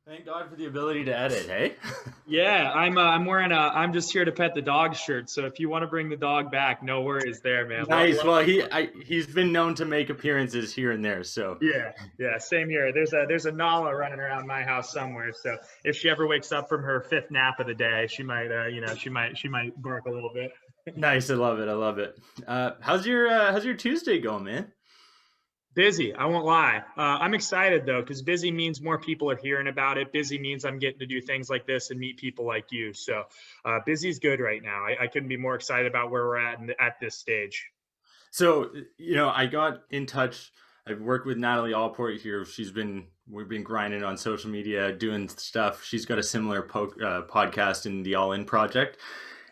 Thank God for the ability to edit, hey? Yeah, I'm wearing a I'm just here to pet the dog shirt. So if you want to bring the dog back, no worries there, man. Nice. Love Well, the dog. he's been known to make appearances here and there, so Yeah, yeah, same here. There's a Nala running around my house somewhere. So if she ever wakes up from her fifth nap of the day, she might she might bark a little bit. nice. I love it. I love it. How's your Tuesday going, man? Busy, I won't lie. I'm excited though, because busy means more people are hearing about it. Busy means I'm getting to do things like this and meet people like you. So busy's good right now. I couldn't be more excited about where we're at this stage. So, I got in touch. I've worked with Natalie Allport here. We've been grinding on social media, doing stuff. She's got a similar podcast in the All In Project.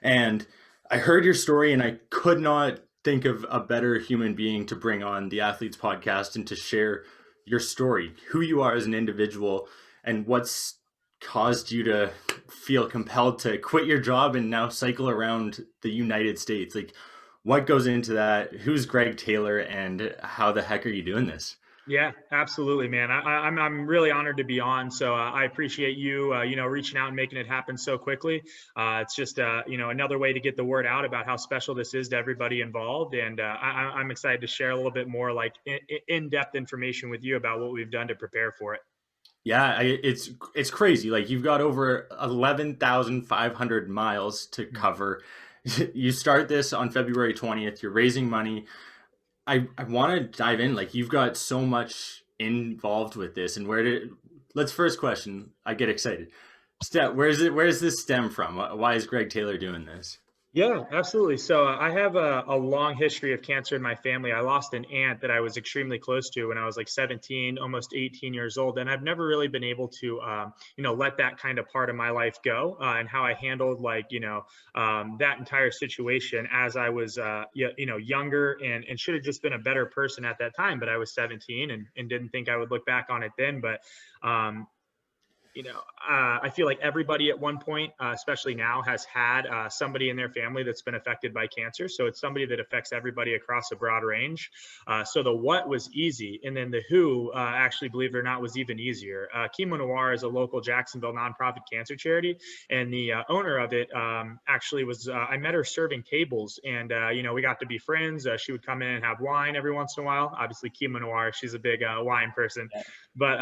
And I heard your story, and I could not think of a better human being to bring on the Athletes Podcast and to share your story, who you are as an individual, and what's caused you to feel compelled to quit your job and now cycle around the United States. Like, what goes into that? Who's Greg Taylor, and how the heck are you doing this? Yeah, absolutely, man. I'm really honored to be on. So I appreciate you, reaching out and making it happen so quickly. It's just, another way to get the word out about how special this is to everybody involved. And I'm excited to share a little bit more like in-depth information with you about what we've done to prepare for it. Yeah, it's crazy. Like, you've got over 11,500 miles to cover. You start this on February 20th. You're raising money. I want to dive in. Like, you've got so much involved with this, and let's first question. I get excited. Where's this stem from? Why is Greg Taylor doing this? Yeah, absolutely. So I have a long history of cancer in my family. I lost an aunt that I was extremely close to when I was like 17, almost 18 years old. And I've never really been able to, let that kind of part of my life go and how I handled that entire situation as I was, younger and should have just been a better person at that time. But I was 17 and didn't think I would look back on it then. But um, I feel like everybody at one point, especially now, has had somebody in their family that's been affected by cancer. So it's somebody that affects everybody across a broad range. So the what was easy, and then the who, actually, believe it or not, was even easier. Chemo Noir is a local Jacksonville nonprofit cancer charity, and the owner of it actually was. I met her serving tables, and we got to be friends. She would come in and have wine every once in a while. Obviously, Chemo Noir, she's a big wine person. But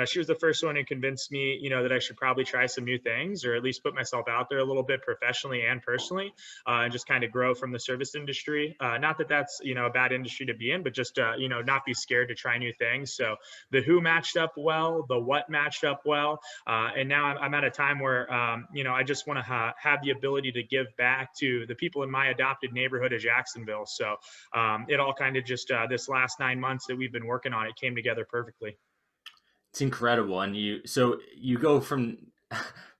she was the first one who convinced me, that I should probably try some new things, or at least put myself out there a little bit professionally and personally, and just kind of grow from the service industry. Not that that's a bad industry to be in, but just not be scared to try new things. So the who matched up well, the what matched up well, and now I'm at a time where I just want to have the ability to give back to the people in my adopted neighborhood of Jacksonville. So it all kind of just this last 9 months that we've been working on it came together perfectly. It's incredible. And you go from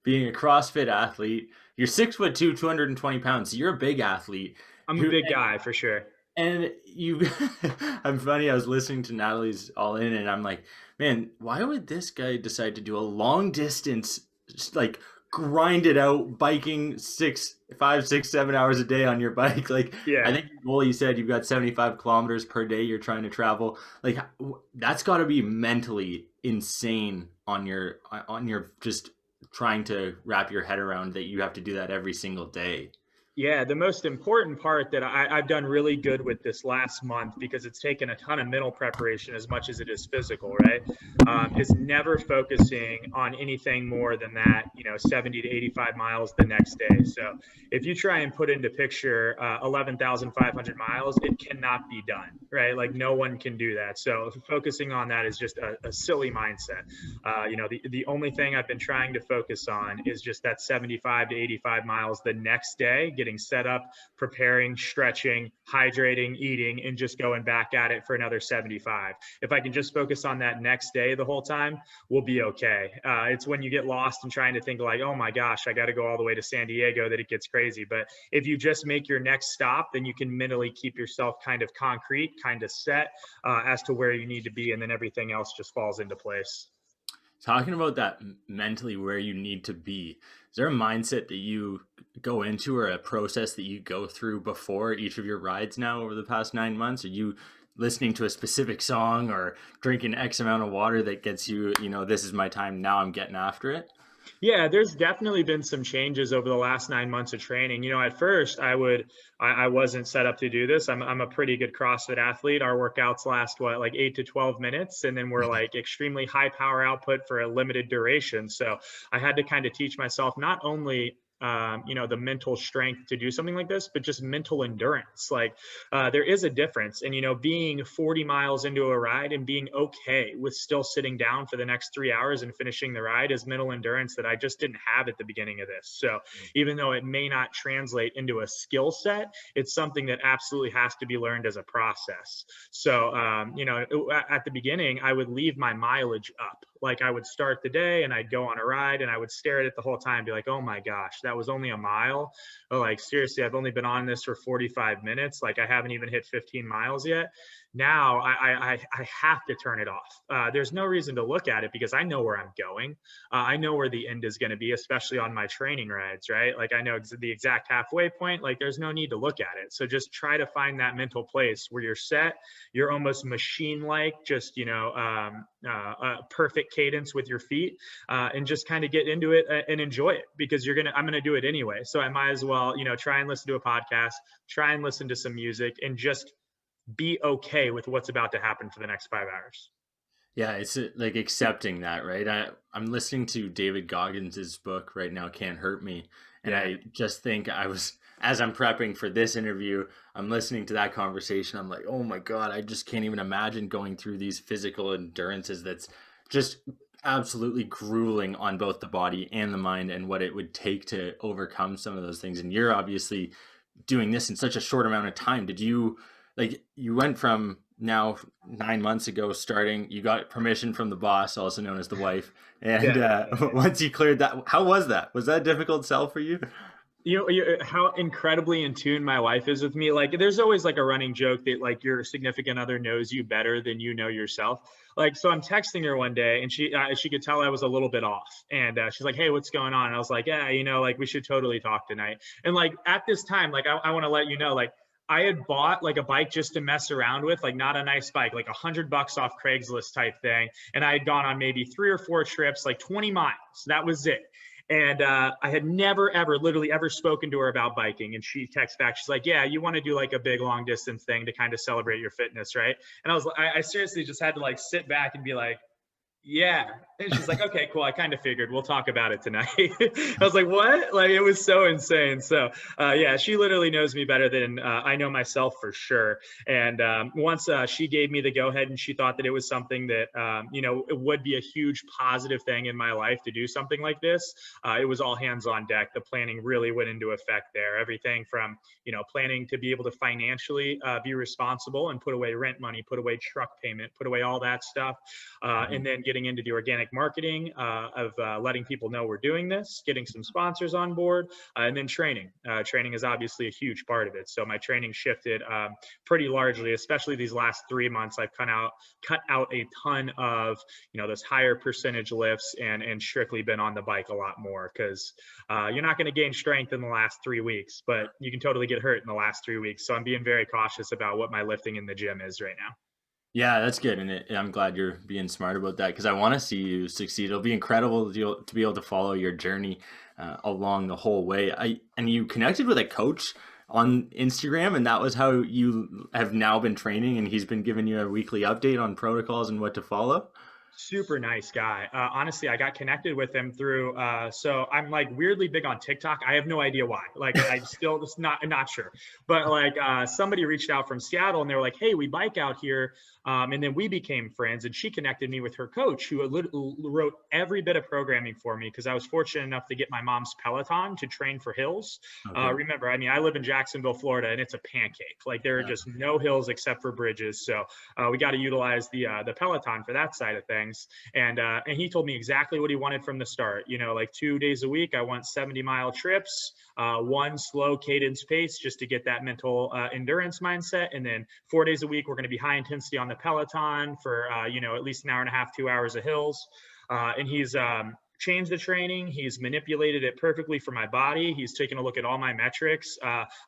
being a CrossFit athlete. You're 6'2", 220 pounds. So you're a big athlete. I'm a Who big guy for sure. and you I'm funny. I was listening to Natalie's All In, and I'm like, man, why would this guy decide to do a long distance, just like grind it out, biking 5, 6, 7 hours a day on your bike? Like, I Yeah. think your goal, you said you've got 75 kilometers per day you're trying to travel. Like, that's got to be mentally insane on your just trying to wrap your head around that you have to do that every single day. Yeah, the most important part that I've done really good with this last month, because it's taken a ton of mental preparation as much as it is physical, right? Is never focusing on anything more than that, 70 to 85 miles the next day. So if you try and put into picture 11,500 miles, it cannot be done, right? Like no one can do that. So focusing on that is just a silly mindset. The only thing I've been trying to focus on is just that 75 to 85 miles the next day, getting set up, preparing, stretching, hydrating, eating, and just going back at it for another 75. If I can just focus on that next day the whole time, we'll be okay. It's when you get lost and trying to think like, oh my gosh, I got to go all the way to San Diego, that it gets crazy. But if you just make your next stop, then you can mentally keep yourself kind of concrete, kind of set as to where you need to be. And then everything else just falls into place. Talking about that mentally where you need to be, is there a mindset that you go into or a process that you go through before each of your rides now over the past 9 months? Are you listening to a specific song or drinking X amount of water that gets you, this is my time. Now I'm getting after it? Yeah, there's definitely been some changes over the last 9 months of training. At first I wasn't set up to do this. I'm a pretty good CrossFit athlete. Our workouts last like 8 to 12 minutes, and then we're like extremely high power output for a limited duration. So I had to kind of teach myself not only the mental strength to do something like this, but just mental endurance. Like there is a difference. And, being 40 miles into a ride and being okay with still sitting down for the next 3 hours and finishing the ride is mental endurance that I just didn't have at the beginning of this. So even though it may not translate into a skill set, it's something that absolutely has to be learned as a process. So, at the beginning, I would leave my mileage up. Like I would start the day and I'd go on a ride and I would stare at it the whole time, be like, oh my gosh, that was only a mile. Or like, seriously, I've only been on this for 45 minutes. Like I haven't even hit 15 miles yet. Now I have to turn it off. There's no reason to look at it because I know where I'm going. I know where the end is going to be, especially on my training rides, right? Like I know the exact halfway point. Like there's no need to look at it. So just try to find that mental place where you're set. You're almost machine-like, just, a perfect cadence with your feet, and just kind of get into it and enjoy it because I'm going to do it anyway. So I might as well, try and listen to a podcast, try and listen to some music, and just be okay with what's about to happen for the next 5 hours. Yeah, it's like accepting that, right? I'm listening to David Goggins's book right now, Can't Hurt Me. And Yeah. I just think as I'm prepping for this interview, I'm listening to that conversation. I'm like, oh my God, I just can't even imagine going through these physical endurances that's just absolutely grueling on both the body and the mind and what it would take to overcome some of those things. And you're obviously doing this in such a short amount of time. You went from now 9 months ago starting, you got permission from the boss, also known as the wife. And once you cleared that, how was that? Was that a difficult sell for you? How incredibly in tune my wife is with me. Like there's always like a running joke that like your significant other knows you better than you know yourself. Like, so I'm texting her one day and she could tell I was a little bit off, and she's like, hey, what's going on? And I was like, yeah, like we should totally talk tonight. And like at this time, like I want to let you know, like I had bought like a bike just to mess around with, like not a nice bike, like $100 off Craigslist type thing. And I had gone on maybe 3 or 4 trips, like 20 miles. That was it. And I had never, ever, literally ever spoken to her about biking. And she texts back, she's like, yeah, you want to do like a big long distance thing to kind of celebrate your fitness, right? And I seriously just had to like sit back and be like, yeah. And she's like, okay, cool. I kind of figured we'll talk about it tonight. I was like, what? Like, it was so insane. So yeah, she literally knows me better than I know myself for sure. And once she gave me the go ahead and she thought that it was something that, it would be a huge positive thing in my life to do something like this. It was all hands on deck. The planning really went into effect there. Everything from, planning to be able to financially be responsible and put away rent money, put away truck payment, put away all that stuff. And then getting into the organic marketing of letting people know we're doing this, getting some sponsors on board, and then training. Training is obviously a huge part of it. So my training shifted pretty largely, especially these last 3 months. I've cut out a ton of, those higher percentage lifts and strictly been on the bike a lot more because you're not going to gain strength in the last 3 weeks, but you can totally get hurt in the last 3 weeks. So I'm being very cautious about what my lifting in the gym is right now. Yeah, that's good. And I'm glad you're being smart about that because I want to see you succeed. It'll be incredible to be able to follow your journey along the whole way. And you connected with a coach on Instagram, and that was how you have now been training, and he's been giving you a weekly update on protocols and what to follow. Super nice guy. Honestly, I got connected with him through, so I'm like weirdly big on TikTok. I have no idea why. Like I still just not sure, but like somebody reached out from Seattle and they were like, hey, we bike out here. And then we became friends, and she connected me with her coach who wrote every bit of programming for me because I was fortunate enough to get my mom's Peloton to train for hills. Okay. Remember, I mean, I live in Jacksonville, Florida, and it's a pancake. Like there are just no hills except for bridges. So we got to utilize the Peloton for that side of things. And he told me exactly what he wanted from the start. Like 2 days a week, I want 70-mile trips, one slow cadence pace just to get that mental endurance mindset. And then 4 days a week, we're going to be high intensity on the Peloton for, at least an hour and a half, 2 hours of hills. And he's changed the training. He's manipulated it perfectly for my body. He's taken a look at all my metrics.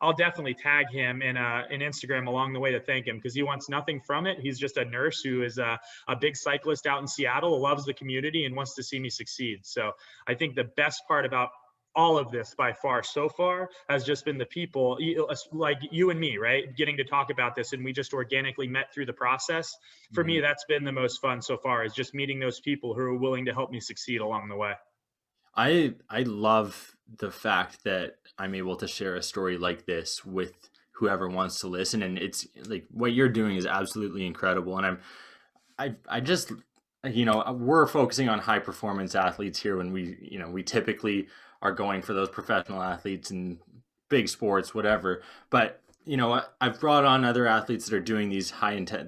I'll definitely tag him in Instagram along the way to thank him, because he wants nothing from it. He's just a nurse who is a big cyclist out in Seattle, loves the community, and wants to see me succeed. So I think the best part about all of this by far so far has just been the people like you and me, right? Getting to talk about this, and we just organically met through the process. For me, that's been the most fun so far, is just meeting those people who are willing to help me succeed along the way. I love the fact that I'm able to share a story like this with whoever wants to listen, and it's like what you're doing is absolutely incredible. And I just, we're focusing on high performance athletes here when we typically are going for those professional athletes in big sports, whatever. But I've brought on other athletes that are doing these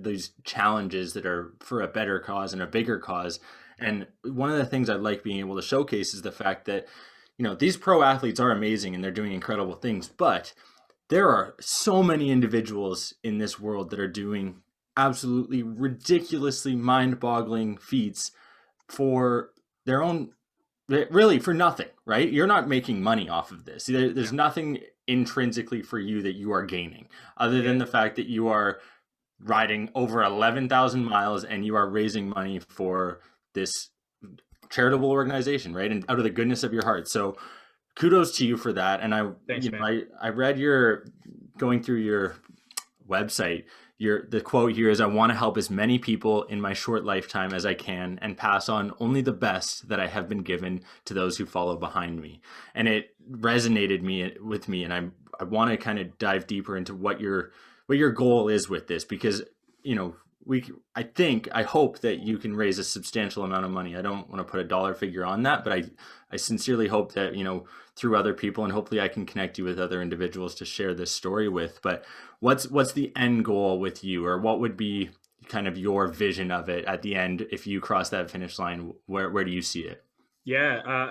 these challenges that are for a better cause and a bigger cause. And one of the things I'd like being able to showcase is the fact that, these pro athletes are amazing and they're doing incredible things, but there are so many individuals in this world that are doing absolutely ridiculously mind-boggling feats for their own, really for nothing, right? You're not making money off of this. There's nothing intrinsically for you that you are gaining other than the fact that you are riding over 11,000 miles and you are raising money for this charitable organization, right? And out of the goodness of your heart. So kudos to you for that. And Thanks, man. I read going through your website, the quote here is, "I want to help as many people in my short lifetime as I can and pass on only the best that I have been given to those who follow behind me." And it resonated with me. And I want to kind of dive deeper into what your goal is with this, because, I hope that you can raise a substantial amount of money. I don't want to put a dollar figure on that, but I sincerely hope that, through other people, and hopefully I can connect you with other individuals to share this story with. But what's the end goal with you, or what would be kind of your vision of it at the end? If you cross that finish line, where do you see it? Yeah,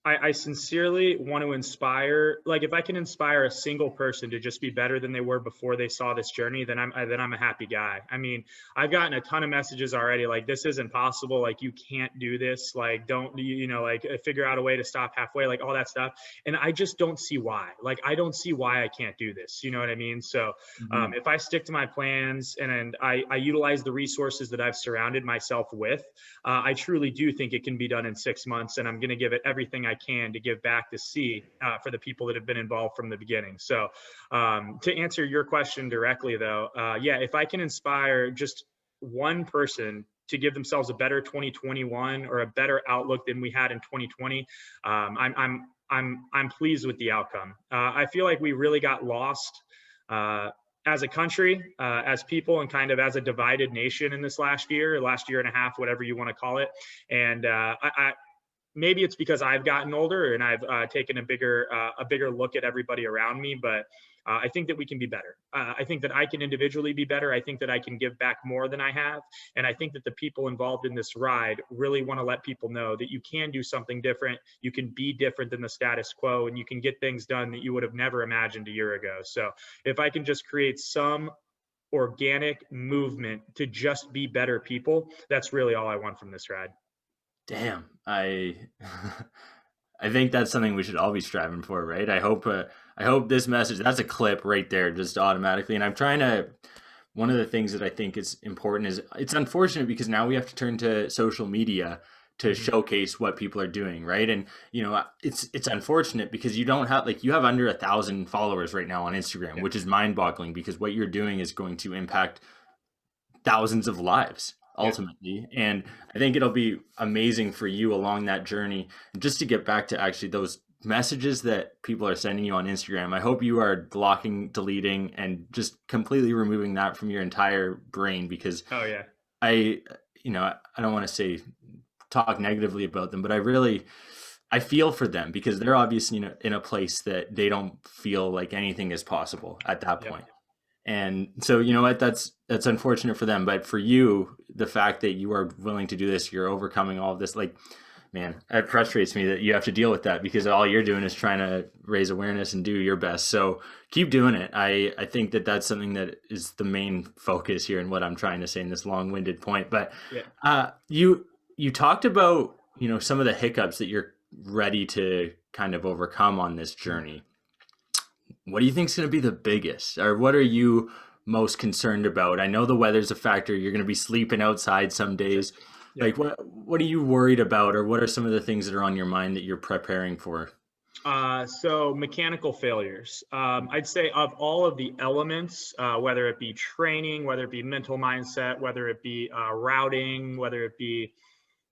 I sincerely want to inspire, like if I can inspire a single person to just be better than they were before they saw this journey, then I'm a happy guy. I mean, I've gotten a ton of messages already, like, this isn't possible, like you can't do this, like don't like figure out a way to stop halfway, like all that stuff. And I just don't see why. Like I don't see why I can't do this. You know what I mean? So if I stick to my plans and I utilize the resources that I've surrounded myself with, I truly do think it can be done in 6 months, and I'm going to give it everything I can to give back to see for the people that have been involved from the beginning. So to answer your question directly though, if I can inspire just one person to give themselves a better 2021 or a better outlook than we had in 2020, I'm pleased with the outcome. I feel like we really got lost as a country, as people, and kind of as a divided nation in this last year and a half, whatever you want to call it. And maybe it's because I've gotten older and I've taken a bigger look at everybody around me, but I think that we can be better. I think that I can individually be better. I think that I can give back more than I have. And I think that the people involved in this ride really want to let people know that you can do something different. You can be different than the status quo, and you can get things done that you would have never imagined a year ago. So if I can just create some organic movement to just be better people, that's really all I want from this ride. Damn, I think that's something we should all be striving for, right? I hope this message, that's a clip right there, just automatically. And I'm trying to, one of the things that I think is important is, it's unfortunate because now we have to turn to social media to showcase what people are doing, right? And it's unfortunate because you don't have, like, you have under 1,000 followers right now on Instagram, which is mind-boggling, because what you're doing is going to impact thousands of lives ultimately. And I think it'll be amazing for you along that journey. And just to get back to actually those messages that people are sending you on Instagram, I hope you are blocking, deleting, and just completely removing that from your entire brain, because I don't want to say talk negatively about them, but I feel for them, because they're obviously in a place that they don't feel like anything is possible at that point. And so, you know what, that's unfortunate for them. But for you, the fact that you are willing to do this, you're overcoming all of this, like, man, it frustrates me that you have to deal with that, because all you're doing is trying to raise awareness and do your best. So keep doing it. I think that that's something that is the main focus here and what I'm trying to say in this long-winded point. But you talked about some of the hiccups that you're ready to kind of overcome on this journey, what do you think is going to be the biggest, or what are you most concerned about? I know the weather's a factor. You're going to be sleeping outside some Sure. days. Yeah. Like what are you worried about, or what are some of the things that are on your mind that you're preparing for? So mechanical failures. I'd say of all of the elements, whether it be training, whether it be mental mindset, whether it be routing, whether it be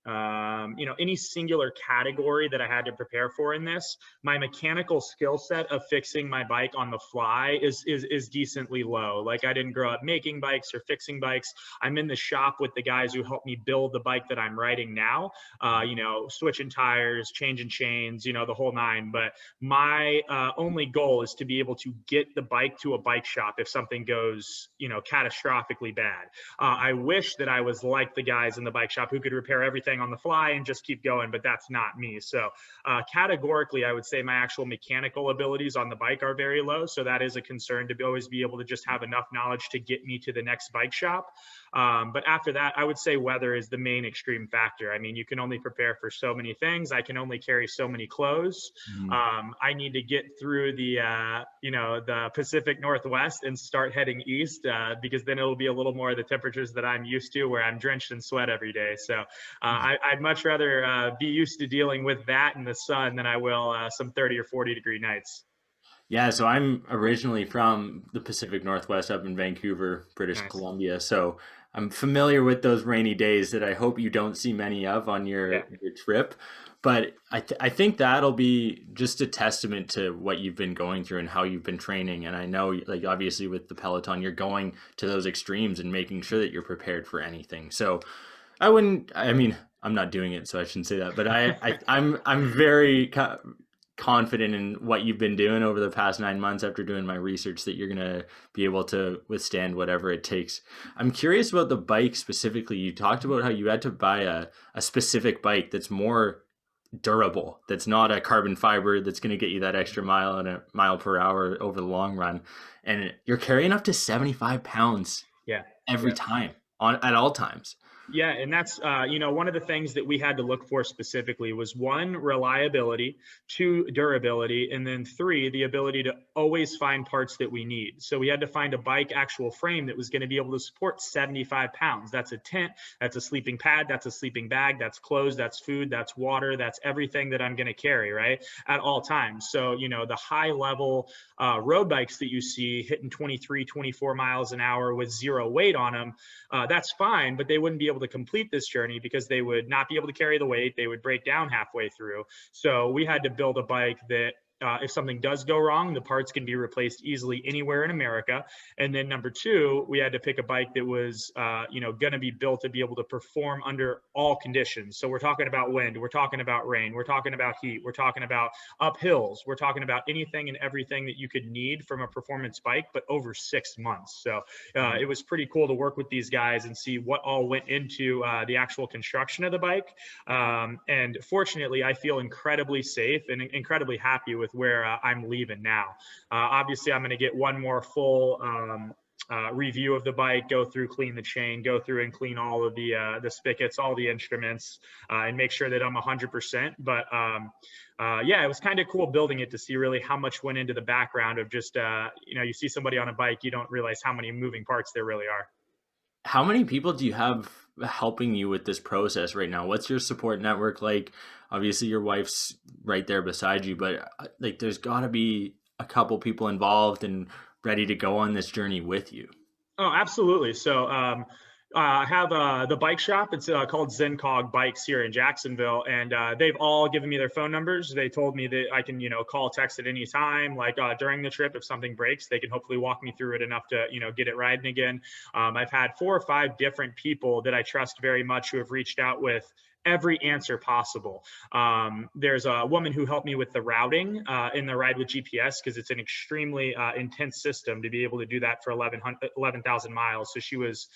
any singular category that I had to prepare for in this, my mechanical skill set of fixing my bike on the fly is decently low. Like, I didn't grow up making bikes or fixing bikes. I'm in the shop with the guys who helped me build the bike that I'm riding now, switching tires, changing chains, the whole nine. But my only goal is to be able to get the bike to a bike shop if something goes, catastrophically bad. I wish that I was like the guys in the bike shop who could repair everything on the fly and just keep going, but that's not me. So categorically, I would say my actual mechanical abilities on the bike are very low. So that is a concern, to always be able to just have enough knowledge to get me to the next bike shop. But after that, I would say weather is the main extreme factor. I mean, you can only prepare for so many things. I can only carry so many clothes. Mhm. I need to get through the Pacific Northwest and start heading east, because then it'll be a little more of the temperatures that I'm used to, where I'm drenched in sweat every day. So I'd much rather be used to dealing with that in the sun than I will some 30 or 40-degree nights. Yeah, so I'm originally from the Pacific Northwest up in Vancouver, British Nice. Columbia. So I'm familiar with those rainy days that I hope you don't see many of on Yeah. your trip. But I think that'll be just a testament to what you've been going through and how you've been training. And I know, like, obviously with the Peloton, you're going to those extremes and making sure that you're prepared for anything. So I mean, I'm not doing it, so I shouldn't say that, but I'm very confident in what you've been doing over the past 9 months after doing my research, that you're gonna be able to withstand whatever it takes. I'm curious about the bike specifically. You talked about how you had to buy a specific bike that's more durable, that's not a carbon fiber, that's going to get you that extra mile and a mile per hour over the long run. And you're carrying up to 75 pounds Yeah. every Yeah. time on at all times. Yeah, and that's one of the things that we had to look for specifically was, one, reliability, two, durability, and then three, the ability to always find parts that we need. So we had to find a bike actual frame that was going to be able to support 75 pounds. That's a tent, that's a sleeping pad, that's a sleeping bag, that's clothes, that's food, that's water, that's everything that I'm going to carry, right, at all times. So, the high level road bikes that you see hitting 23, 24 miles an hour with zero weight on them, that's fine, but they wouldn't be able to complete this journey because they would not be able to carry the weight. They would break down halfway through. So we had to build a bike that if something does go wrong, the parts can be replaced easily anywhere in America. And then number two, we had to pick a bike that was, going to be built to be able to perform under all conditions. So we're talking about wind, we're talking about rain, we're talking about heat, we're talking about up hills, we're talking about anything and everything that you could need from a performance bike, but over 6 months. So it was pretty cool to work with these guys and see what all went into the actual construction of the bike. And fortunately, I feel incredibly safe and incredibly happy with where I'm leaving now. Obviously, I'm going to get one more full review of the bike, go through, clean the chain, go through and clean all of the spigots, all the instruments, and make sure that I'm 100%. But yeah, it was kind of cool building it to see really how much went into the background of just, you see somebody on a bike, you don't realize how many moving parts there really are. How many people do you have helping you with this process right now? What's your support network like? Obviously, your wife's right there beside you, but like, there's got to be a couple people involved and ready to go on this journey with you. Oh, absolutely. So I have the bike shop. It's called ZenCog Bikes here in Jacksonville, and they've all given me their phone numbers. They told me that I can, call, text at any time. Like during the trip, if something breaks, they can hopefully walk me through it enough to, get it riding again. I've had 4 or 5 different people that I trust very much who have reached out with every answer possible. There's a woman who helped me with the routing in the Ride with GPS, because it's an extremely intense system to be able to do that for 11,000 miles. So she was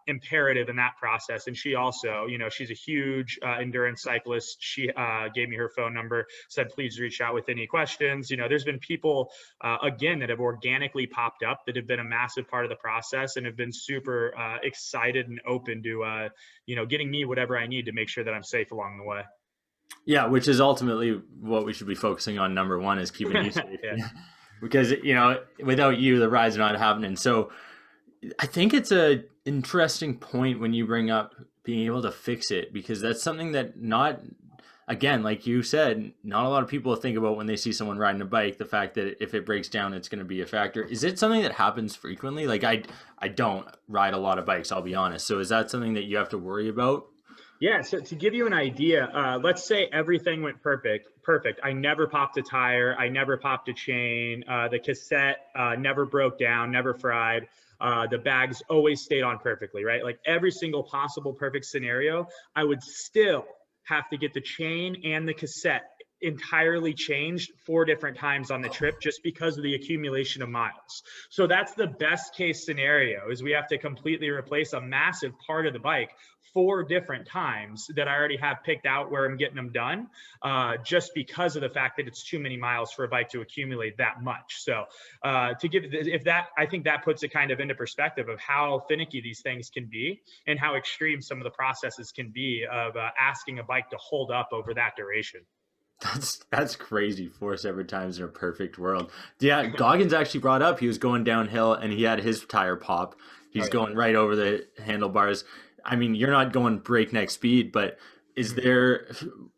imperative in that process. And she also, she's a huge endurance cyclist. She gave me her phone number, said, please reach out with any questions. There's been people, again, that have organically popped up that have been a massive part of the process and have been super excited and open to, getting me whatever I need to make sure that I'm safe along the way. Yeah, which is ultimately what we should be focusing on. Number one is keeping you safe. Yeah. Because, without you, the ride's not happening. So I think it's a interesting point when you bring up being able to fix it, because that's something that again, like you said, not a lot of people think about when they see someone riding a bike, the fact that if it breaks down, it's going to be a factor. Is it something that happens frequently? Like I don't ride a lot of bikes, I'll be honest. So is that something that you have to worry about? Yeah, so to give you an idea, let's say everything went perfect. I never popped a tire. I never popped a chain. The cassette never broke down, never fried. The bags always stayed on perfectly, right? Like every single possible perfect scenario, I would still have to get the chain and the cassette entirely changed 4 different times on the trip just because of the accumulation of miles. So that's the best case scenario, is we have to completely replace a massive part of the bike 4 different times that I already have picked out where I'm getting them done, just because of the fact that it's too many miles for a bike to accumulate that much. So I think that puts it kind of into perspective of how finicky these things can be and how extreme some of the processes can be of asking a bike to hold up over that duration. That's crazy. 4 separate times in a perfect world. Yeah, Goggins actually brought up he was going downhill and he had his tire pop. He's going right over the handlebars. I mean, you're not going breakneck speed, but is there,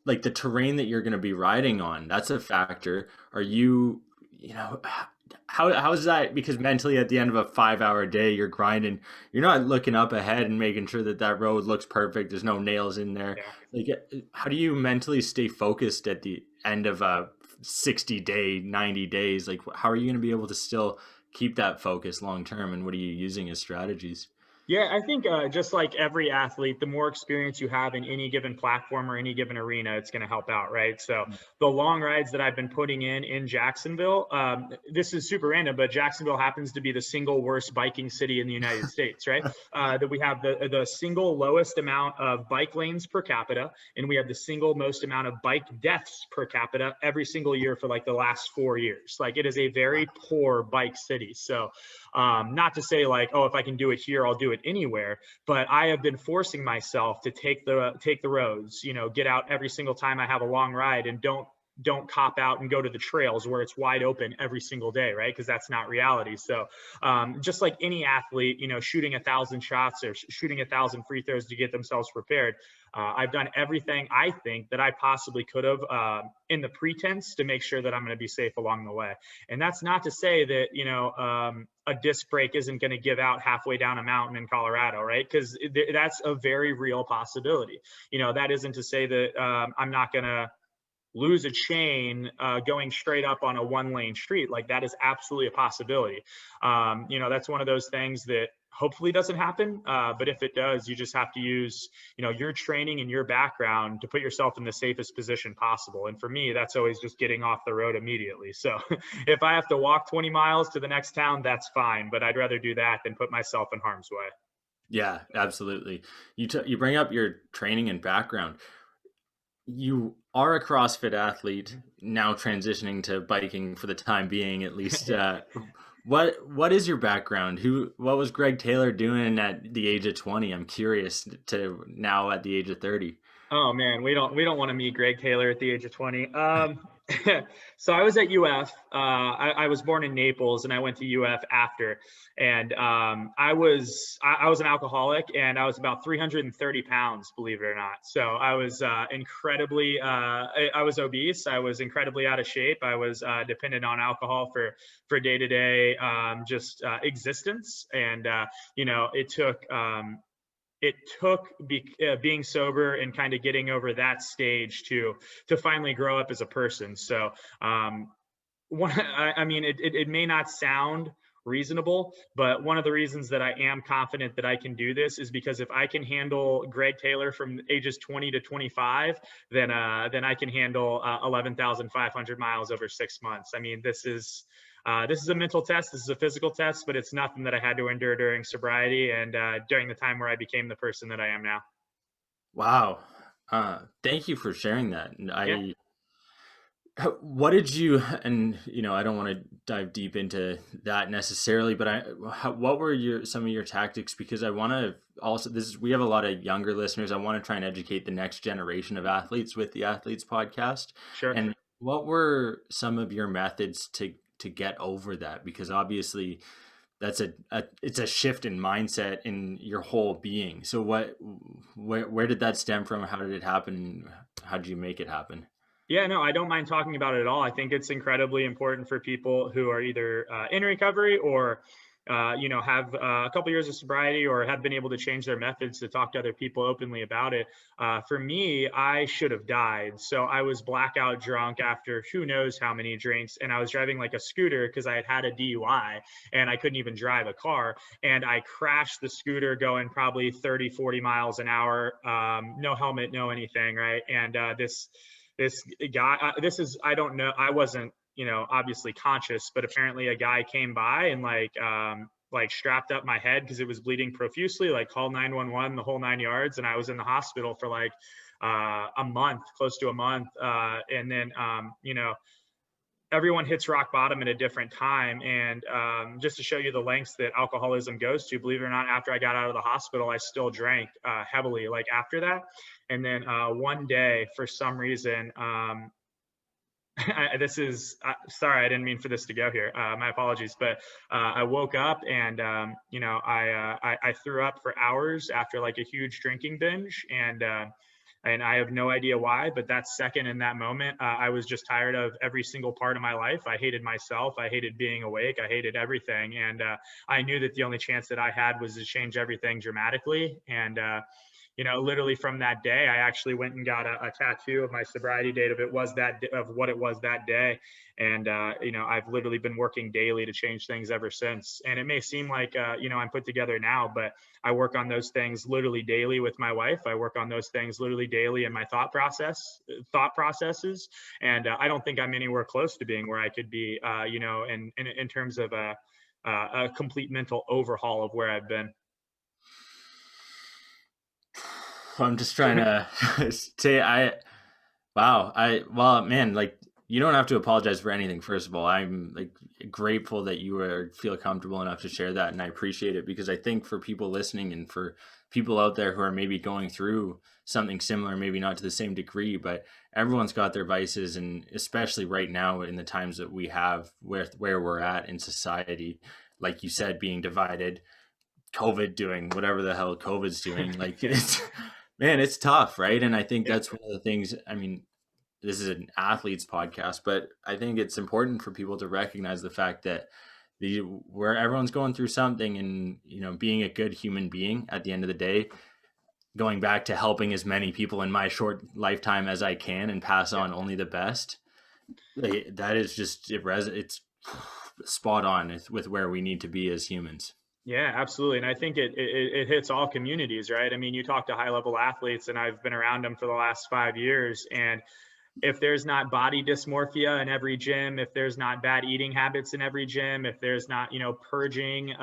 like, the terrain that you're going to be riding on? That's a factor. Are you, how is that? Because mentally, at the end of a 5-hour day, you're grinding. You're not looking up ahead and making sure that road looks perfect. There's no nails in there. Yeah. Like, how do you mentally stay focused at the end of a 60-day, 90 days? Like, how are you going to be able to still keep that focus long term? And what are you using as strategies? Yeah, I think just like every athlete, the more experience you have in any given platform or any given arena, it's going to help out, right? So the long rides that I've been putting in Jacksonville, this is super random, but Jacksonville happens to be the single worst biking city in the United States, right? That we have the single lowest amount of bike lanes per capita, and we have the single most amount of bike deaths per capita every single year for like the last 4 years. Like, it is a very poor bike city. So not to say like, oh, if I can do it here, I'll do it anywhere, but I have been forcing myself to take the roads, get out every single time I have a long ride, and don't cop out and go to the trails where it's wide open every single day, right? Because that's not reality. So just like any athlete, shooting 1,000 shots or shooting 1,000 free throws to get themselves prepared, I've done everything I think that I possibly could have in the pretense to make sure that I'm going to be safe along the way. And that's not to say that, a disc brake isn't going to give out halfway down a mountain in Colorado, right? Because that's a very real possibility. That isn't to say that I'm not going to lose a chain going straight up on a 1-lane street. Like, that is absolutely a possibility. That's one of those things that hopefully doesn't happen. But if it does, you just have to use, your training and your background to put yourself in the safest position possible. And for me, that's always just getting off the road immediately. So if I have to walk 20 miles to the next town, that's fine. But I'd rather do that than put myself in harm's way. Yeah, absolutely. You bring up your training and background. You are a CrossFit athlete, now transitioning to biking for the time being, at least. What is your background? What was Greg Taylor doing at the age of 20? I'm curious to now at the age of 30. Oh man, we don't want to meet Greg Taylor at the age of 20. So I was at UF. I was born in Naples, and I went to UF after. And I was an alcoholic, and I was about 330 pounds, believe it or not. So I was incredibly. I was obese. I was incredibly out of shape. I was dependent on alcohol for day-to-day existence, and it took being sober and kind of getting over that stage to finally grow up as a person. So it may not sound reasonable, but one of the reasons that I am confident that I can do this is because if I can handle Greg Taylor from ages 20 to 25, then I can handle 11,500 miles over 6 months. I mean, this is this is a mental test, this is a physical test, but it's nothing that I had to endure during sobriety and during the time where I became the person that I am now. Wow. Thank you for sharing that. And Yeah. what did you, and I don't want to dive deep into that necessarily, but what were some of your tactics? Because I want to also, we have a lot of younger listeners. I want to try and educate the next generation of athletes with the Athletes Podcast. Sure. And what were some of your methods to get over that? Because obviously that's it's a shift in mindset in your whole being. So where did that stem from? How did it happen? How did you make it happen? Yeah, no, I don't mind talking about it at all. I think it's incredibly important for people who are either in recovery or, have a couple years of sobriety or have been able to change their methods to talk to other people openly about it. For me, I should have died. So I was blackout drunk after who knows how many drinks, and I was driving like a scooter because I had had a DUI and I couldn't even drive a car. And I crashed the scooter going probably 30, 40 miles an hour, no helmet, no anything, right? And this guy, I don't know, I wasn't, obviously conscious, but apparently a guy came by and like strapped up my head because it was bleeding profusely, like called 911, the whole 9 yards. And I was in the hospital for like a month, close to a month. And then, everyone hits rock bottom at a different time. And just to show you the lengths that alcoholism goes to, believe it or not, after I got out of the hospital, I still drank heavily like after that. And then one day, for some reason, sorry, I didn't mean for this to go here. My apologies, but I woke up and, I threw up for hours after like a huge drinking binge. And I have no idea why, but that second in that moment, I was just tired of every single part of my life. I hated myself. I hated being awake. I hated everything. And I knew that the only chance that I had was to change everything dramatically. And, literally from that day, I actually went and got a tattoo of my sobriety date of what it was that day. And, I've literally been working daily to change things ever since. And it may seem like, I'm put together now, but I work on those things literally daily with my wife. I work on those things literally daily in my thought processes. And I don't think I'm anywhere close to being where I could be, in terms of a complete mental overhaul of where I've been. I'm just trying to say well, man, like you don't have to apologize for anything. First of all, I'm like grateful that you feel comfortable enough to share that, and I appreciate it because I think for people listening and for people out there who are maybe going through something similar, maybe not to the same degree, but everyone's got their vices, and especially right now in the times that we have where we're at in society, like you said, being divided, COVID doing whatever the hell COVID's doing, like it's tough, right? And I think that's one of the things, I mean, this is an athlete's podcast, but I think it's important for people to recognize the fact that where everyone's going through something and, being a good human being at the end of the day, going back to helping as many people in my short lifetime as I can and pass on only the best. That is just, it's spot on with where we need to be as humans. Yeah, absolutely. And I think it hits all communities, right? I mean, you talk to high level athletes, and I've been around them for the last 5 years. And if there's not body dysmorphia in every gym, if there's not bad eating habits in every gym, if there's not, purging,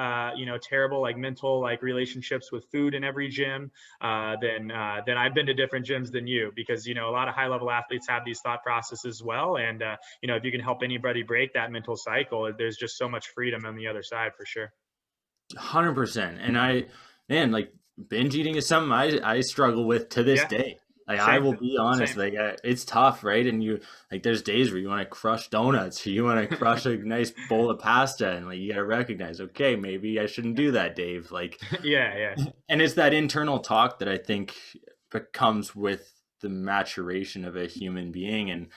terrible like mental like relationships with food in every gym, then I've been to different gyms than you, because, a lot of high level athletes have these thought processes as well. And, if you can help anybody break that mental cycle, there's just so much freedom on the other side for sure. 100%. And like binge eating is something I struggle with to this day. Like same. I will be honest, same. Like it's tough, right? And you like there's days where you want to crush donuts, or you want to crush a nice bowl of pasta, and like you got to recognize, okay, maybe I shouldn't do that, Dave. Like yeah. And it's that internal talk that I think comes with the maturation of a human being. And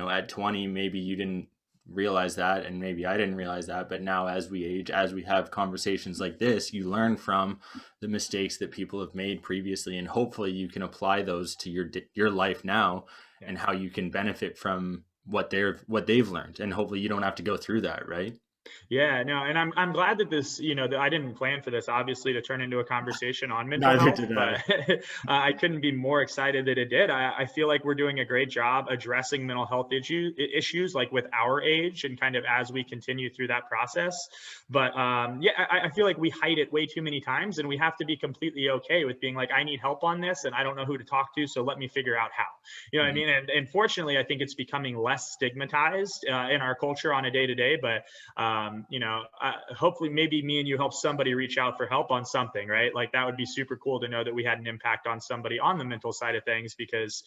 at 20, maybe you didn't realize that, and maybe I didn't realize that, but now as we age, as we have conversations like this, you learn from the mistakes that people have made previously, and hopefully you can apply those to your life now, and how you can benefit from what they've learned, and hopefully you don't have to go through that, right? Yeah, no, and I'm glad that this, that I didn't plan for this, obviously, to turn into a conversation on mental Neither health, did I. but I couldn't be more excited that it did. I feel like we're doing a great job addressing mental health issues like with our age and kind of as we continue through that process. But yeah, I feel like we hide it way too many times, and we have to be completely okay with being like, I need help on this, and I don't know who to talk to, so let me figure out how. You know what I Mhm. mean? And fortunately, I think it's becoming less stigmatized in our culture on a day to day, but hopefully maybe me and you help somebody reach out for help on something, right? Like that would be super cool to know that we had an impact on somebody on the mental side of things, because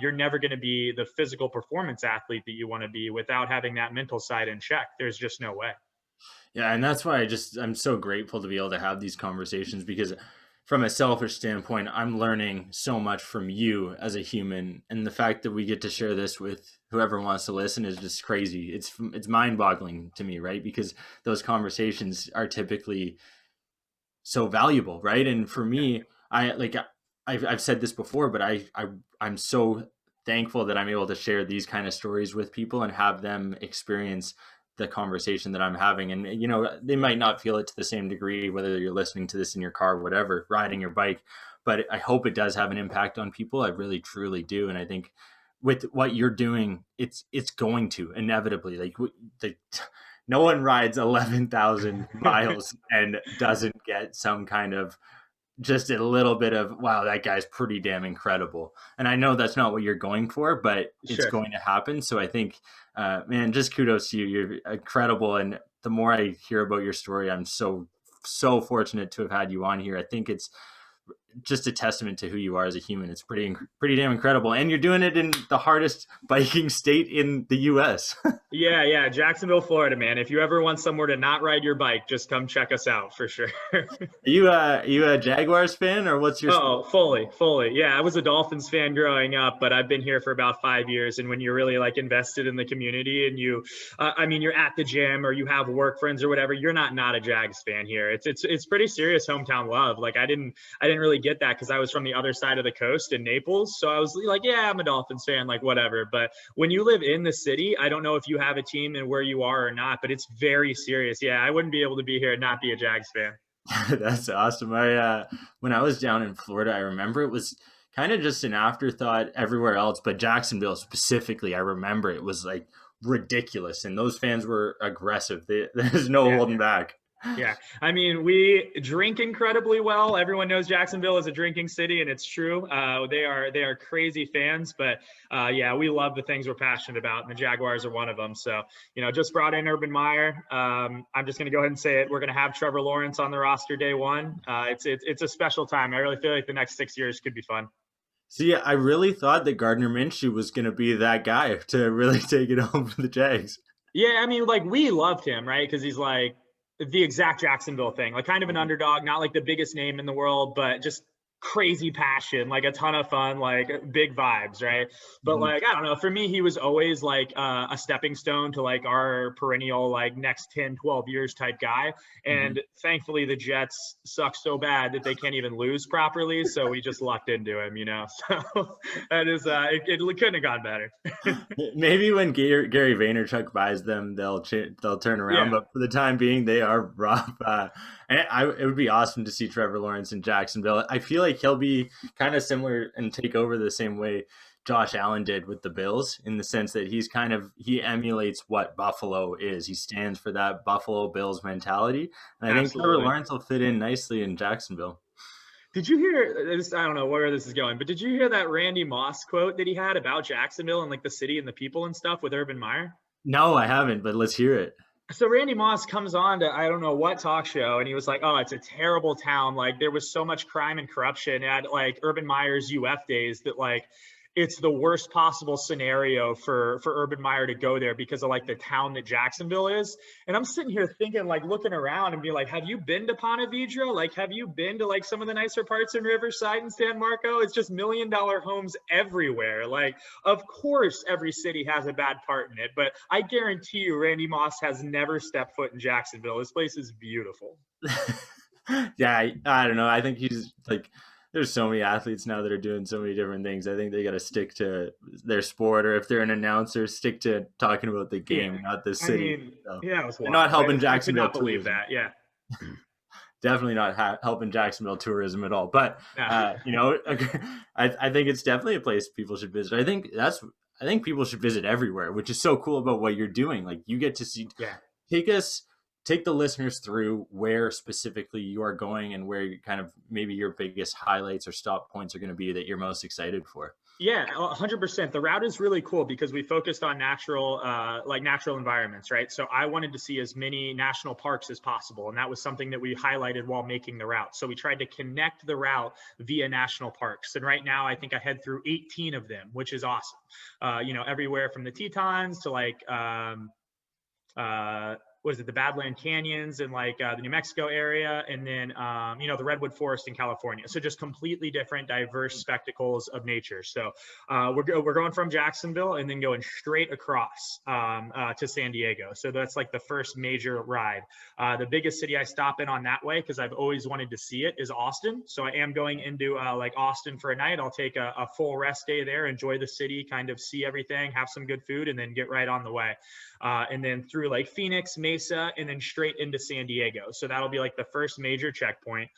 you're never going to be the physical performance athlete that you want to be without having that mental side in check. There's just no way. Yeah, and that's why I'm so grateful to be able to have these conversations because from a selfish standpoint, I'm learning so much from you as a human, and the fact that we get to share this with whoever wants to listen is just crazy. It's mind-boggling to me, right? Because those conversations are typically so valuable, right? And for me, I've said this before, but I'm so thankful that I'm able to share these kind of stories with people and have them experience the conversation that I'm having. And they might not feel it to the same degree, whether you're listening to this in your car, whatever, riding your bike. But I hope it does have an impact on people. I really, truly do. And I think with what you're doing, it's going to inevitably the no one rides 11,000 miles and doesn't get some kind of just a little bit of wow, that guy's pretty damn incredible. And I know that's not what you're going for, but it's Sure. going to happen. So I think man, just kudos to you. You're incredible. And the more I hear about your story, I'm so fortunate to have had you on here. I think it's just a testament to who you are as a human. It's pretty damn incredible, and you're doing it in the hardest biking state in the U.S. Yeah, yeah. Jacksonville, Florida, man. If you ever want somewhere to not ride your bike, just come check us out for sure. Are you a Jaguars fan, or what's your sport? Oh, fully, fully. Yeah, I was a Dolphins fan growing up, but I've been here for about 5 years. And when you're really like invested in the community and I mean, you're at the gym or you have work friends or whatever, you're not a Jags fan here. It's pretty serious hometown love. Like I didn't really get that because I was from the other side of the coast in Naples. So I was like, yeah, I'm a Dolphins fan, like whatever. But when you live in the city, I don't know if you have a team and where you are or not, but it's very serious. Yeah, I wouldn't be able to be here and not be a Jags fan. That's awesome. When I was down in Florida, I remember it was kind of just an afterthought everywhere else, but Jacksonville specifically, I remember it was like ridiculous, and those fans were aggressive. There's no Yeah. holding back. Yeah. I mean, we drink incredibly well. Everyone knows Jacksonville is a drinking city, and it's true. They are crazy fans, but yeah, we love the things we're passionate about, and the Jaguars are one of them. So, just brought in Urban Meyer. I'm just going to go ahead and say it. We're going to have Trevor Lawrence on the roster day one. It's a special time. I really feel like the next 6 years could be fun. See, I really thought that Gardner Minshew was going to be that guy to really take it home for the Jags. Yeah, I mean, like we loved him, right? Because he's like the exact Jacksonville thing, like kind of an underdog, not like the biggest name in the world, but just crazy passion, like a ton of fun, like big vibes, right? But Mhm. like, I don't know, for me, he was always like a stepping stone to like our perennial, like next 10, 12 years type guy. Mhm. And thankfully, the Jets suck so bad that they can't even lose properly. So we just lucked into him. So that is, it couldn't have gone better. Maybe when Gary Vaynerchuk buys them, they'll turn around. Yeah. But for the time being, they are rough. It would be awesome to see Trevor Lawrence in Jacksonville. I feel like he'll be kind of similar and take over the same way Josh Allen did with the Bills, in the sense that he emulates what Buffalo is. He stands for that Buffalo Bills mentality, and I think Trevor Absolutely. Lawrence will fit in nicely in Jacksonville. Did you hear this? I don't know where this is going, but did you hear that Randy Moss quote that he had about Jacksonville and like the city and the people and stuff with Urban Meyer? No, I haven't, but let's hear it. So Randy Moss comes on to I don't know what talk show, and he was like, "Oh, it's a terrible town. Like there was so much crime and corruption at like Urban Meyer's UF days that like it's the worst possible scenario for Urban Meyer to go there because of like the town that Jacksonville is." And I'm sitting here thinking, like looking around and be like, "Have you been to Ponte Vedra? Like, have you been to like some of the nicer parts in Riverside and San Marco? It's just $1 million homes everywhere. Like, of course, every city has a bad part in it, but I guarantee you, Randy Moss has never stepped foot in Jacksonville. This place is beautiful." Yeah, I don't know. I think he's like there's so many athletes now that are doing so many different things. I think they got to stick to their sport, or if they're an announcer, stick to talking about the Yeah. game, not the I city. mean, So yeah, it was they're not wild. helping I could Jacksonville not believe tourism. that. Yeah. Definitely not helping Jacksonville tourism at all. But Yeah. I think it's definitely a place people should visit. I think people should visit everywhere, which is so cool about what you're doing. Like you get to see, Yeah. take us, take the listeners through where specifically you are going and where you kind of maybe your biggest highlights or stop points are going to be that you're most excited for. Yeah, 100%. The route is really cool because we focused on natural, like natural environments, right? So I wanted to see as many national parks as possible, and that was something that we highlighted while making the route. So we tried to connect the route via national parks, and right now I think I head through 18 of them, which is awesome. Everywhere from the Tetons to like what is it, the Badland Canyons and like the New Mexico area, and then the Redwood Forest in California. So just completely different, diverse spectacles of nature. So we're going from Jacksonville and then going straight across to San Diego. So that's like the first major ride. The biggest city I stop in on that way, because I've always wanted to see it, is Austin. So I am going into like Austin for a night. I'll take a full rest day there, enjoy the city, kind of see everything, have some good food, and then get right on the way. And then through like Phoenix, Mesa, and then straight into San Diego. So that'll be like the first major checkpoint.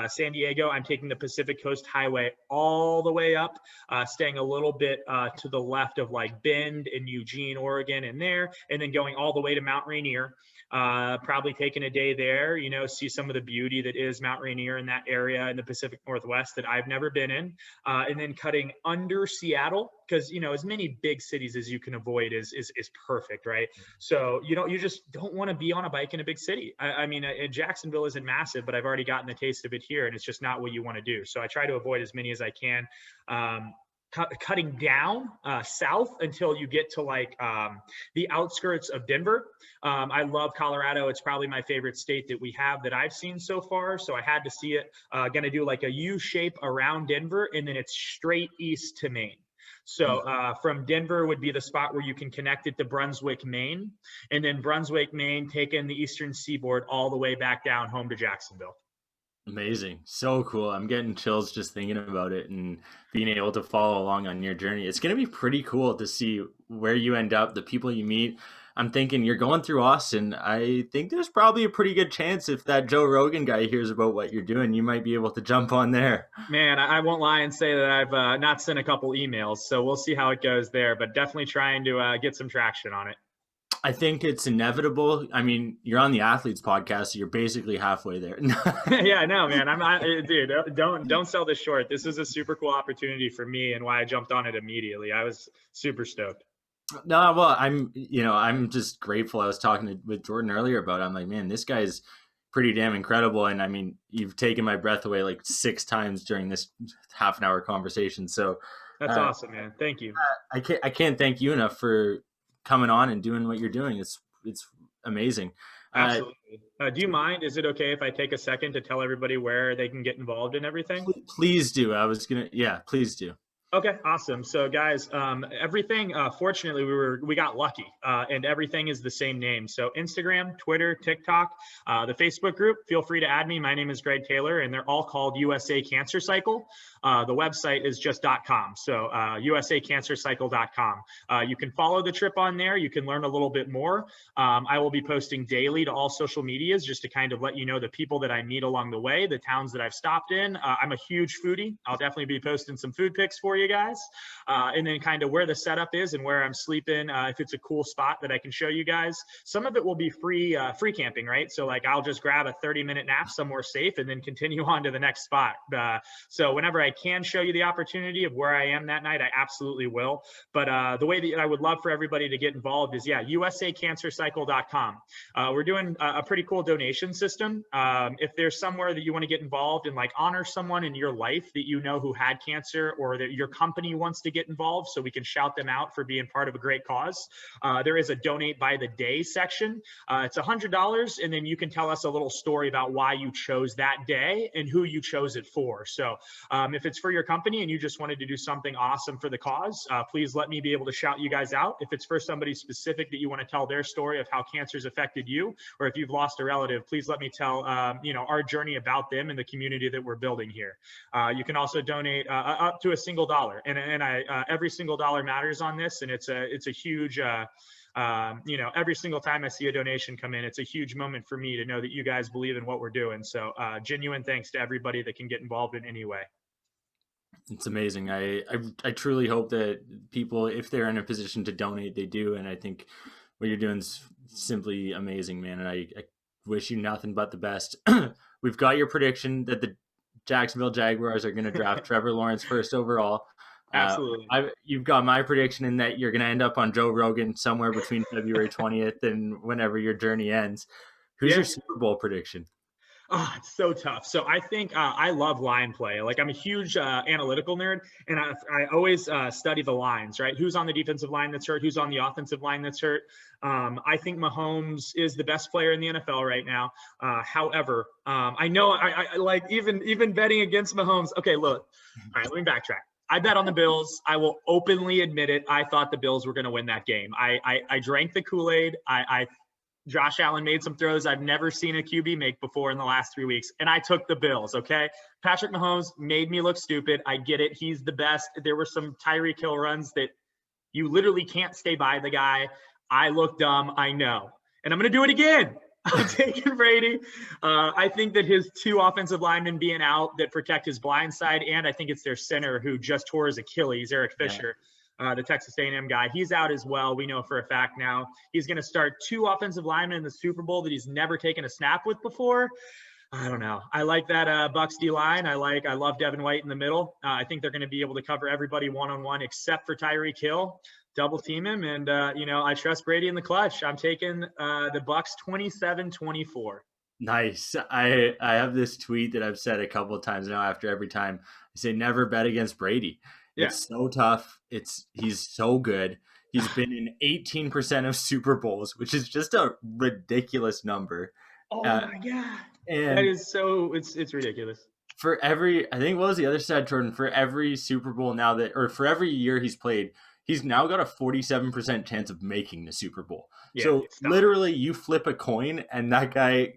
San Diego, I'm taking the Pacific Coast Highway all the way up, staying a little bit to the left of like Bend and Eugene, Oregon, and there, and then going all the way to Mount Rainier. Probably taking a day there, see some of the beauty that is Mount Rainier in that area in the Pacific Northwest that I've never been in, and then cutting under Seattle, because as many big cities as you can avoid is perfect, right? So you just don't want to be on a bike in a big city. I mean, Jacksonville isn't massive, but I've already gotten the taste of it here, and it's just not what you want to do. So I try to avoid as many as I can. Cutting down south until you get to like the outskirts of Denver. I love Colorado. It's probably my favorite state that we have that I've seen so far. So I had to see it. Going to do like a U shape around Denver, and then it's straight east to Maine. So from Denver would be the spot where you can connect it to Brunswick, Maine, and then Brunswick, Maine, taking the eastern seaboard all the way back down home to Jacksonville. Amazing. So cool. I'm getting chills just thinking about it and being able to follow along on your journey. It's going to be pretty cool to see where you end up, the people you meet. I'm thinking you're going through Austin. I think there's probably a pretty good chance if that Joe Rogan guy hears about what you're doing, you might be able to jump on there. Man, I won't lie and say that I've not sent a couple emails, so we'll see how it goes there, but definitely trying to get some traction on it. I think it's inevitable. I mean, you're on the Athletes podcast, so you're basically halfway there. Yeah, no, man. Dude, don't sell this short. This is a super cool opportunity for me, and why I jumped on it immediately. I was super stoked. No, well, I'm just grateful. I was talking with Jordan earlier about it. I'm like, man, this guy's pretty damn incredible. And I mean, you've taken my breath away like 6 times during this half an hour conversation. So that's awesome, man. Thank you. I can't thank you enough for coming on and doing what you're doing. It's amazing. Absolutely. Do you mind? Is it okay if I take a second to tell everybody where they can get involved in everything? Please do. Please do. Okay, awesome. So guys, everything, fortunately, we got lucky, and everything is the same name. So Instagram, Twitter, TikTok, the Facebook group, feel free to add me. My name is Greg Taylor, and they're all called USA Cancer Cycle. The website is just .com. So usacancercycle.com. You can follow the trip on there. You can learn a little bit more. I will be posting daily to all social medias just to kind of let you know the people that I meet along the way, the towns that I've stopped in. I'm a huge foodie. I'll definitely be posting some food pics for you guys, and then kind of where the setup is and where I'm sleeping. If it's a cool spot that I can show you guys, some of it will be free camping, right? So like I'll just grab a 30-minute nap somewhere safe and then continue on to the next spot. So whenever I can show you the opportunity of where I am that night, I absolutely will. But the way that I would love for everybody to get involved is, usacancercycle.com. We're doing a pretty cool donation system. If there's somewhere that you want to get involved and like honor someone in your life that you know who had cancer, or that you're company wants to get involved so we can shout them out for being part of a great cause, there is a donate by the day section. It's $100, and then you can tell us a little story about why you chose that day and who you chose it for. So if it's for your company and you just wanted to do something awesome for the cause, please let me be able to shout you guys out. If it's for somebody specific that you want to tell their story of how cancer's affected you, or if you've lost a relative, please let me tell our journey about them and the community that we're building here. You can also donate up to $1, and every single dollar matters on this, and it's a huge every single time I see a donation come in, it's a huge moment for me to know that you guys believe in what we're doing. So genuine thanks to everybody that can get involved in any way. It's amazing. I truly hope that people, if they're in a position to donate, they do. And I think what you're doing is simply amazing, man. And I wish you nothing but the best. We've got your prediction that the Jacksonville Jaguars are going to draft Trevor Lawrence first overall. Absolutely. You've got my prediction in that you're going to end up on Joe Rogan somewhere between February 20th and whenever your journey ends. Who's your Super Bowl prediction? Oh, it's so tough. So I think I love line play. Like, I'm a huge analytical nerd, and I always study the lines, right? Who's on the defensive line that's hurt? Who's on the offensive line that's hurt? I think Mahomes is the best player in the NFL right now. However, I know I like even betting against Mahomes. Okay, look. All right, let me backtrack. I bet on the Bills. I will openly admit it. I thought the Bills were going to win that game. I drank the Kool-Aid. Josh Allen made some throws I've never seen a QB make before in the last 3 weeks, and I took the Bills, okay? Patrick Mahomes made me look stupid. I get it. He's the best. There were some Tyreek Hill runs that you literally can't stay by the guy. I look dumb, I know. And I'm going to do it again. I'm taking Brady. I think that his two offensive linemen being out that protect his blind side, and I think it's their center who just tore his Achilles, Eric Fisher. Yeah. The Texas A&M guy, he's out as well. We know for a fact now. He's going to start two offensive linemen in the Super Bowl that he's never taken a snap with before. I don't know. I like that Bucs D line. I love Devin White in the middle. I think they're going to be able to cover everybody one-on-one except for Tyreek Hill. Double team him, and I trust Brady in the clutch. I'm taking the Bucs 27-24. Nice. I have this tweet that I've said a couple of times now. After every time, I say never bet against Brady. Yeah. It's so tough. He's so good. He's been in 18% of Super Bowls, which is just a ridiculous number. Oh my God. And that is so it's ridiculous. For every, I think what was the other side, Jordan, for every Super Bowl now for every year he's played, he's now got a 47% chance of making the Super Bowl. Yeah, so literally you flip a coin and that guy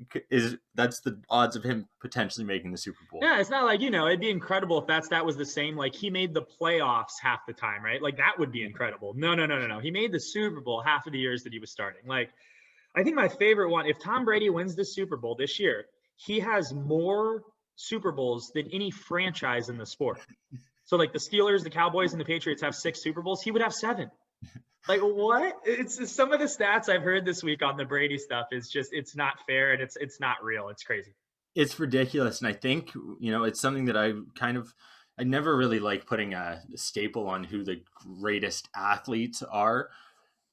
that's the odds of him potentially making the Super Bowl. Yeah, it's not like, it'd be incredible if that was the same. Like, he made the playoffs half the time, right? Like, that would be incredible. No. He made the Super Bowl half of the years that he was starting. Like, I think my favorite one, if Tom Brady wins the Super Bowl this year, he has more Super Bowls than any franchise in the sport. So, like, the Steelers, the Cowboys, and the Patriots have 6 Super Bowls. He would have 7. Like, what? It's some of the stats I've heard this week on the Brady stuff is just, it's not fair, and it's not real. It's crazy. It's ridiculous. And I think, it's something that I never really like putting a staple on who the greatest athletes are.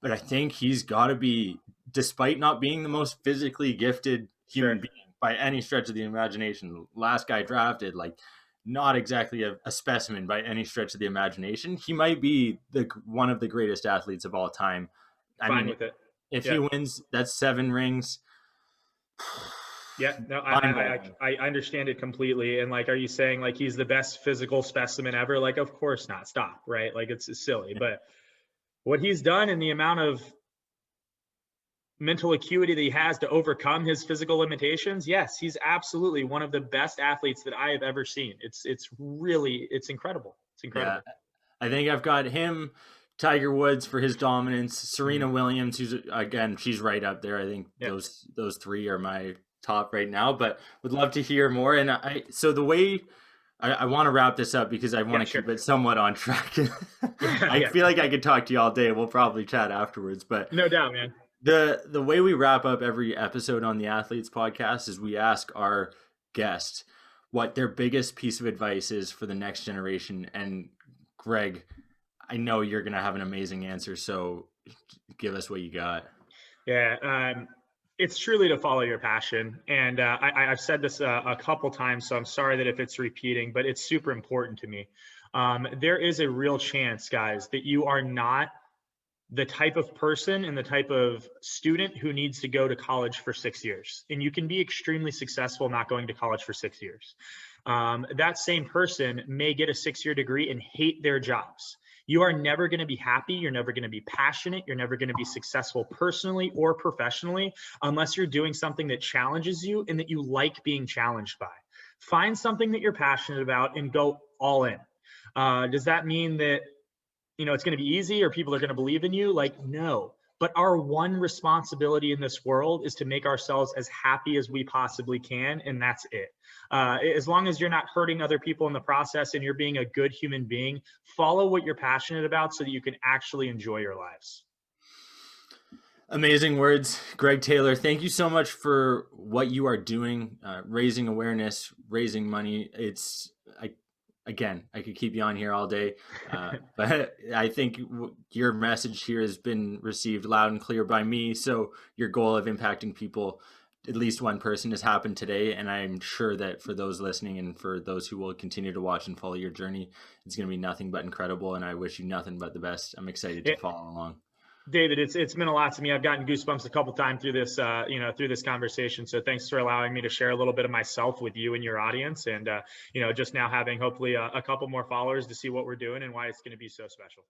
But I think he's got to be, despite not being the most physically gifted human being by any stretch of the imagination, last guy drafted, like, not exactly a specimen by any stretch of the imagination. He might be one of the greatest athletes of all time. Fine with it. If he wins, that's 7 rings. Yeah, no, I understand it completely. And, like, are you saying, like, he's the best physical specimen ever? Like, of course not. Stop, right? Like, it's silly. But what he's done and the amount of mental acuity that he has to overcome his physical limitations, yes, he's absolutely one of the best athletes that I have ever seen. It's incredible. It's incredible. Yeah, I think I've got him, Tiger Woods for his dominance, Serena Williams, who's, again, she's right up there. I think those 3 are my top right now, but would love to hear more. And so the way I want to wrap this up, because I want to keep it somewhat on track. I feel like I could talk to you all day. We'll probably chat afterwards, but no doubt, man. The way we wrap up every episode on the Athletes Podcast is we ask our guest what their biggest piece of advice is for the next generation. And Greg, I know you're going to have an amazing answer, so give us what you got. Yeah, it's truly to follow your passion. And I've said this a couple times, so I'm sorry that if it's repeating, but it's super important to me. there is a real chance, guys, that you are not the type of person and the type of student who needs to go to college for 6 years. And you can be extremely successful not going to college for 6 years. That same person may get a 6-year degree and hate their jobs. You are never going to be happy. You're never going to be passionate. You're never going to be successful personally or professionally unless you're doing something that challenges you and that you like being challenged by. Find something that you're passionate about and go all in. Does that mean that it's going to be easy or people are going to believe in you? Like, no. But our one responsibility in this world is to make ourselves as happy as we possibly can, and that's it. As long as you're not hurting other people in the process and you're being a good human being, follow what you're passionate about so that you can actually enjoy your lives. Amazing words, Greg Taylor. Thank you so much for what you are doing, raising awareness, raising money. Again, I could keep you on here all day, but I think your message here has been received loud and clear by me. So your goal of impacting people, at least one person, has happened today. And I'm sure that for those listening and for those who will continue to watch and follow your journey, it's going to be nothing but incredible. And I wish you nothing but the best. I'm excited to follow along. David, it's been a lot to me. I've gotten goosebumps a couple times through this, through this conversation. So thanks for allowing me to share a little bit of myself with you and your audience, and just now having hopefully a couple more followers to see what we're doing and why it's going to be so special.